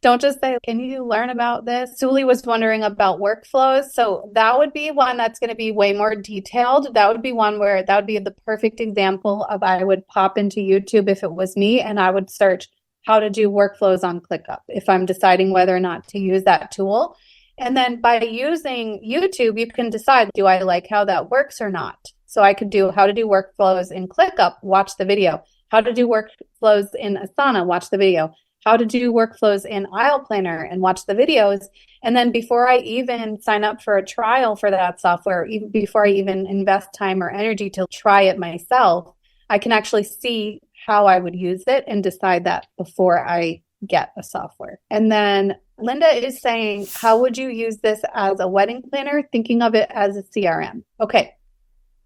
Don't just say, can you learn about this? Suli was wondering about workflows. So that would be one that's going to be way more detailed. That would be one where that would be the perfect example of I would pop into YouTube if it was me and I would search how to do workflows on ClickUp if I'm deciding whether or not to use that tool. And then by using YouTube, you can decide, do I like how that works or not? So I could do how to do workflows in ClickUp, watch the video. How to do workflows in Asana, watch the video. How to do workflows in Aisle Planner and watch the videos. And then before I even sign up for a trial for that software, even before I even invest time or energy to try it myself, I can actually see how I would use it and decide that before I get a software. And then Linda is saying, how would you use this as a wedding planner? Thinking of it as a CRM. Okay.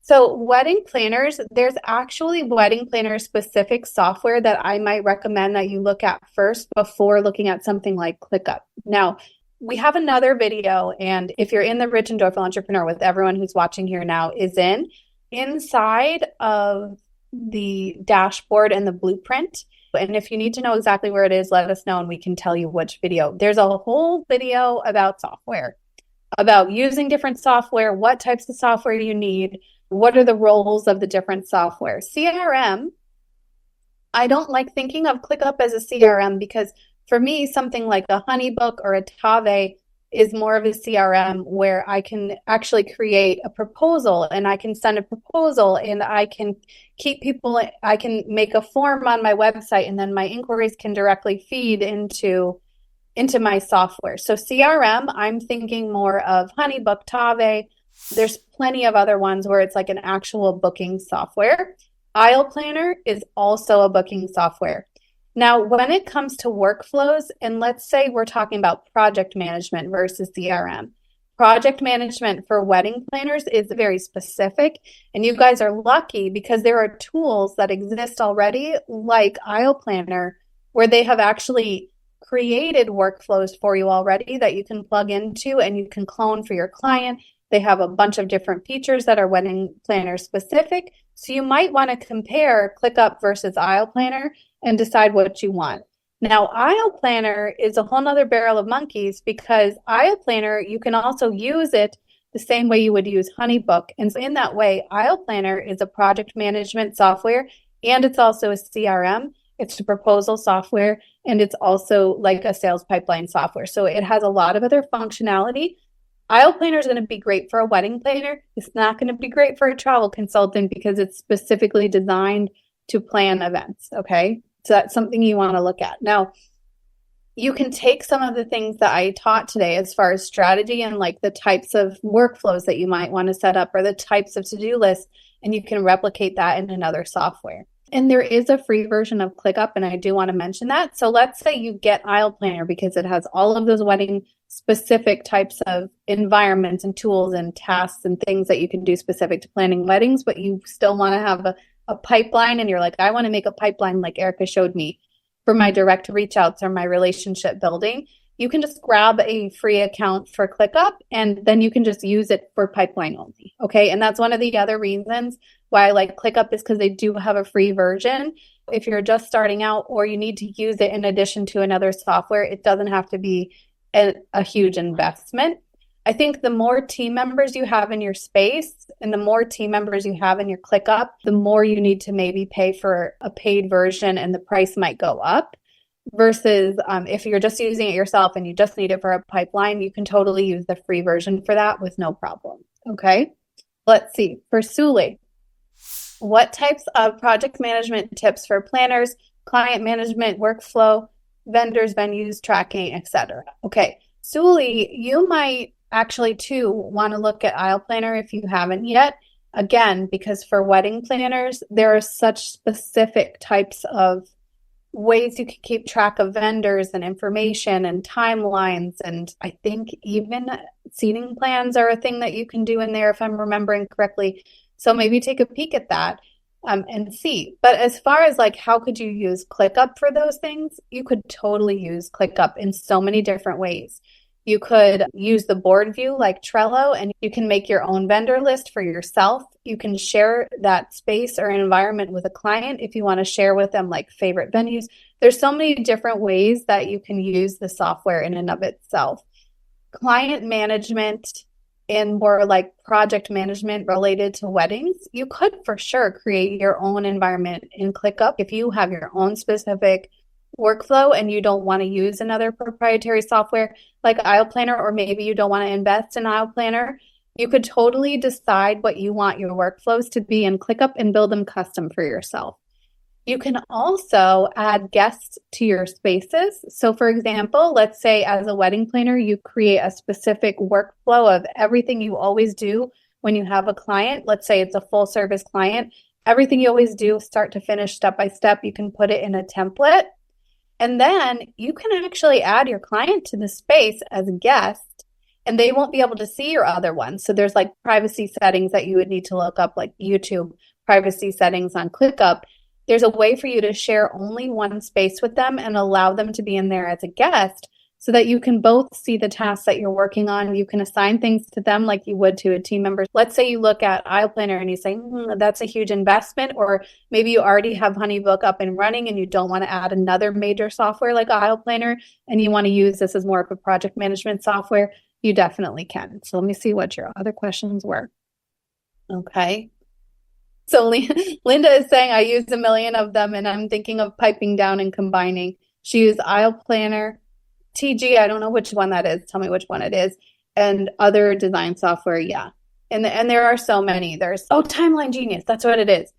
So wedding planners, there's actually wedding planner specific software that I might recommend that you look at first before looking at something like ClickUp. Now, we have another video, and if you're in the Rich and Joyful Entrepreneur, with everyone who's watching here now is inside of the dashboard and the blueprint. And if you need to know exactly where it is, let us know and we can tell you which video. There's a whole video about software, about using different software, what types of software you need, what are the roles of the different software. CRM, I don't like thinking of ClickUp as a CRM because for me, something like a Honeybook or a Tave is more of a CRM where I can actually create a proposal and I can send a proposal and I can keep people, I can make a form on my website and then my inquiries can directly feed into my software. So CRM, I'm thinking more of Honeybook, Tave. There's plenty of other ones where it's like an actual booking software. Aisle Planner is also a booking software. Now, when it comes to workflows, and let's say we're talking about project management versus CRM, project management for wedding planners is very specific, and you guys are lucky because there are tools that exist already, like Aisle Planner, where they have actually created workflows for you already that you can plug into and you can clone for your client. They have a bunch of different features that are wedding planner specific. So you might want to compare ClickUp versus Aisle Planner and decide what you want. Now, Aisle Planner is a whole nother barrel of monkeys because Aisle Planner, you can also use it the same way you would use Honeybook. And so in that way, Aisle Planner is a project management software and it's also a CRM. It's a proposal software and it's also like a sales pipeline software. So it has a lot of other functionality. Aisle Planner is going to be great for a wedding planner. It's not going to be great for a travel consultant because it's specifically designed to plan events, okay? So that's something you want to look at. Now, you can take some of the things that I taught today as far as strategy and like the types of workflows that you might want to set up or the types of to-do lists, and you can replicate that in another software. And there is a free version of ClickUp, and I do want to mention that. So let's say you get Aisle Planner because it has all of those wedding specific types of environments and tools and tasks and things that you can do specific to planning weddings, but you still want to have a pipeline and you're like, I want to make a pipeline like Erica showed me for my direct reach outs or my relationship building. You can just grab a free account for ClickUp and then you can just use it for pipeline only. Okay. And that's one of the other reasons why I like ClickUp is because they do have a free version. If you're just starting out or you need to use it in addition to another software, it doesn't have to be a huge investment. I think the more team members you have in your space and the more team members you have in your ClickUp, the more you need to maybe pay for a paid version and the price might go up. Versus if you're just using it yourself and you just need it for a pipeline, you can totally use the free version for that with no problem. Okay, let's see. For Suli, What types of project management tips for planners, client management, workflow, vendors, venues, tracking, etc. Okay, Suli, you might actually too want to look at Aisle Planner if you haven't yet. Again, because for wedding planners, there are such specific types of ways you can keep track of vendors and information and timelines. And I think even seating plans are a thing that you can do in there, if I'm remembering correctly. So maybe take a peek at that and see. But as far as like how could you use ClickUp for those things, you could totally use ClickUp in so many different ways. You could use the board view like Trello, and you can make your own vendor list for yourself. You can share that space or environment with a client if you want to share with them like favorite venues. There's so many different ways that you can use the software in and of itself. Client management and more like project management related to weddings, you could for sure create your own environment in ClickUp if you have your own specific workflow and you don't want to use another proprietary software like Aisle Planner, or maybe you don't want to invest in Aisle Planner. You could totally decide what you want your workflows to be in ClickUp and build them custom for yourself. You can also add guests to your spaces. So for example, let's say as a wedding planner, you create a specific workflow of everything you always do when you have a client. Let's say it's a full service client. Everything you always do, start to finish, step by step, you can put it in a template. And then you can actually add your client to the space as a guest, and they won't be able to see your other ones. So there's like privacy settings that you would need to look up, like YouTube privacy settings on ClickUp. There's a way for you to share only one space with them and allow them to be in there as a guest so that you can both see the tasks that you're working on. You can assign things to them like you would to a team member. Let's say you look at Aisle Planner and you say, that's a huge investment, or maybe you already have HoneyBook up and running and you don't want to add another major software like Aisle Planner and you want to use this as more of a project management software. You definitely can. So let me see what your other questions were. Okay. So Linda is saying, I use a million of them and I'm thinking of piping down and combining. She used Aisle Planner, TG, I don't know which one that is. Tell me which one it is. And other design software, yeah. And there are so many. There's, Timeline Genius. That's what it is.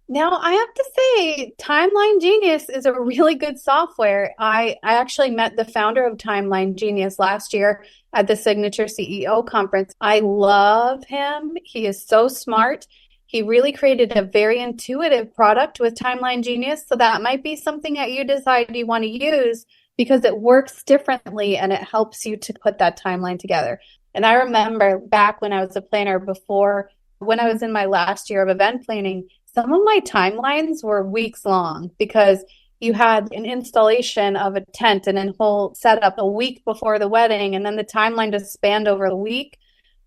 Now, I have to say, Timeline Genius is a really good software. I actually met the founder of Timeline Genius last year at the Signature CEO conference. I love him. He is so smart. He really created a very intuitive product with Timeline Genius. So that might be something that you decide you want to use because it works differently and it helps you to put that timeline together. And I remember back when I was a planner before, when I was in my last year of event planning, some of my timelines were weeks long because you had an installation of a tent and a whole setup a week before the wedding, and then the timeline just spanned over a week.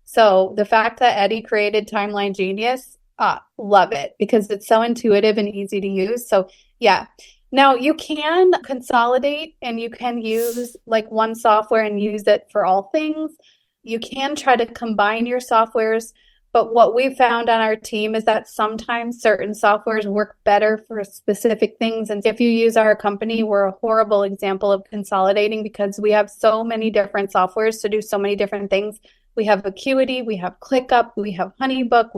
So the fact that Eddie created Timeline Genius, love it because it's so intuitive and easy to use. So yeah. Now you can consolidate and you can use like one software and use it for all things. You can try to combine your softwares, but what we found on our team is that sometimes certain softwares work better for specific things. And if you use our company, we're a horrible example of consolidating because we have so many different softwares to do so many different things. We have Acuity, we have ClickUp, we have HoneyBook,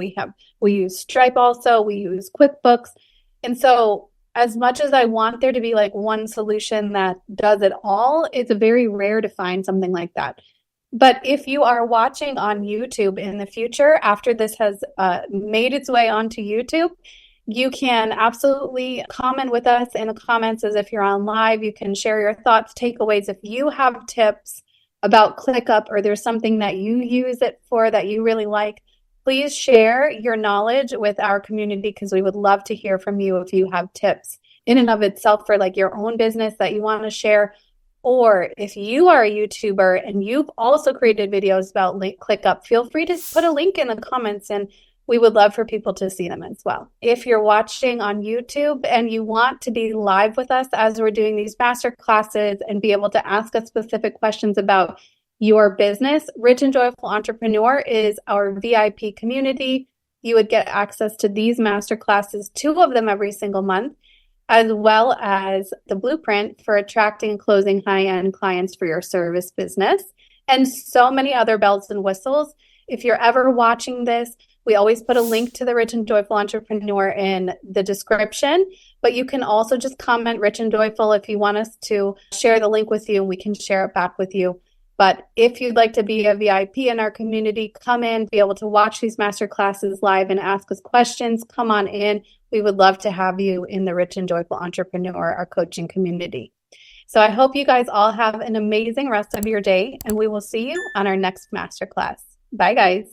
we use Stripe also, we use QuickBooks. And so as much as I want there to be like one solution that does it all, it's very rare to find something like that. But if you are watching on YouTube in the future, after this has made its way onto YouTube, you can absolutely comment with us in the comments as if you're on live. You can share your thoughts, takeaways. If you have tips about ClickUp or there's something that you use it for that you really like, please share your knowledge with our community because we would love to hear from you if you have tips in and of itself for like your own business that you want to share. Or if you are a YouTuber and you've also created videos about ClickUp, feel free to put a link in the comments and we would love for people to see them as well. If you're watching on YouTube and you want to be live with us as we're doing these master classes and be able to ask us specific questions about your business, Rich and Joyful Entrepreneur is our VIP community. You would get access to these master classes, 2 of them every single month, as well as the blueprint for attracting and closing high-end clients for your service business, and so many other bells and whistles. If you're ever watching this, We always put a link to the Rich and Joyful Entrepreneur in the description, but you can also just comment Rich and Joyful if you want us to share the link with you, and we can share it back with you. But if you'd like to be a VIP in our community, come in, be able to watch these masterclasses live and ask us questions, come on in. We would love to have you in the Rich and Joyful Entrepreneur, our coaching community. So I hope you guys all have an amazing rest of your day, and we will see you on our next masterclass. Bye, guys.